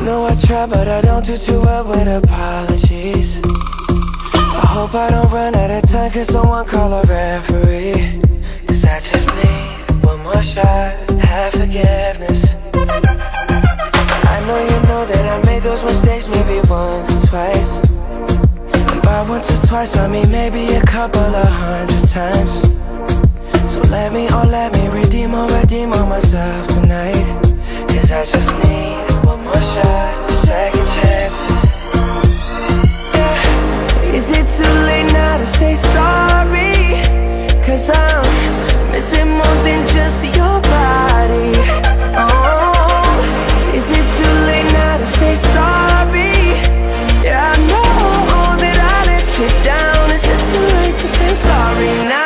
know I try, but I don't do too well with apologies. I hope I don't run out of time, cause someone call a referee. Cause I just need one more shot, have forgiveness. I know you know that I made those mistakes maybe once or twice. And by once or twice I mean maybe a couple of 100 times. So let me redeem on myself tonight. Cause I just need one more shot, second chances. Yeah. Is it too late now to say sorry? Cause I'm missing more than just your body. Oh, is it too late now to say sorry? Yeah, I know that I let you down. Is it too late to say I'm sorry now?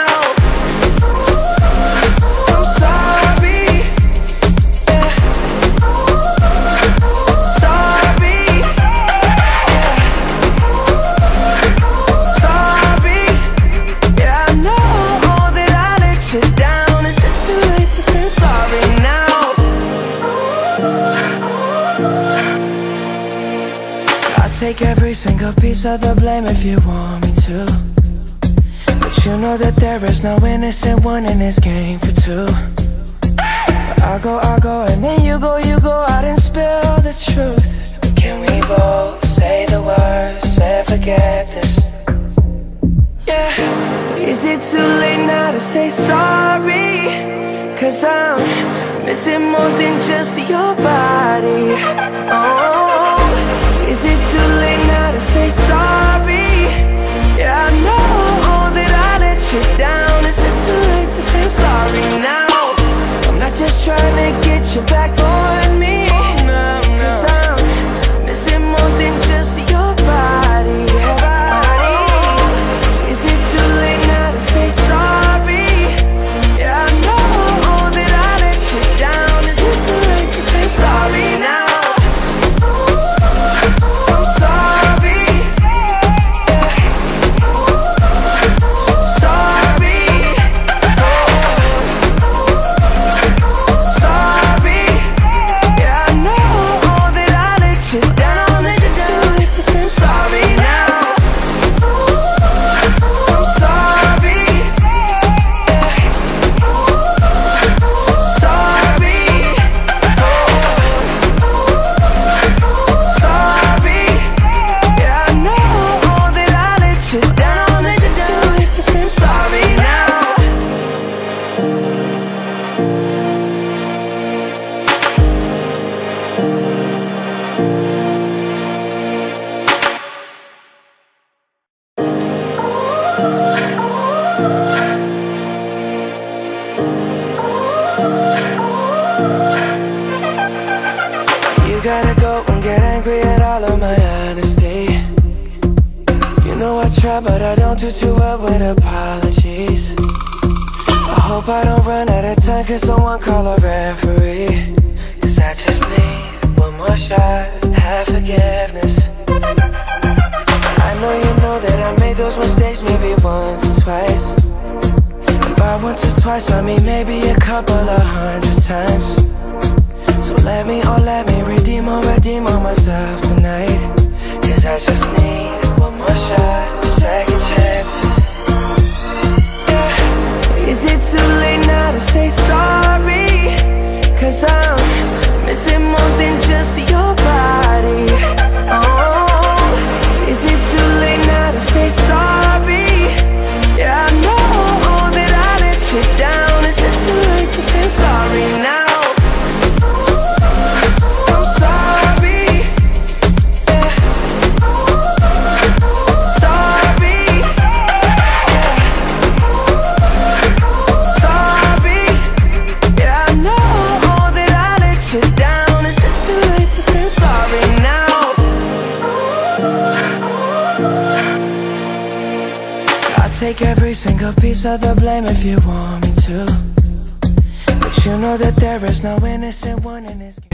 Take every single piece of the blame if you want me to. But you know that there is no innocent one in this game for two. But I go, and then you go out and spill the truth. But can we both say the words and forget this? Yeah. Is it too late now to say sorry? Cause I'm missing more than just your body. Oh, is it too late now to say sorry? Yeah, I know that I let you down. Is it too late to say I'm sorry now? I'm not just trying to get you back on me. Cause I'm missing more than just your body. Is it too late now to say sorry? Yeah, I know that I let you down. Is it too late to say I'm sorry now? You gotta go and get angry at all of my honesty. You know I try, but I don't do too well with apologies. I hope I don't run out of time, cause someone call a referee. Cause I just need one more shot, have forgiveness. I know you know that I made those mistakes maybe once or twice. And by once or twice I mean maybe a couple of 100 times. So let me redeem on myself tonight. Cause I just need one more shot, second chances. Yeah. Is it too late now to say sorry? Cause I'm missing more than just your body. Oh, is it too late now to say sorry? Yeah, I know that I let you down. Is it too late to say I'm sorry now? Take every single piece of the blame if you want me to. But you know that there is no innocent one in this game.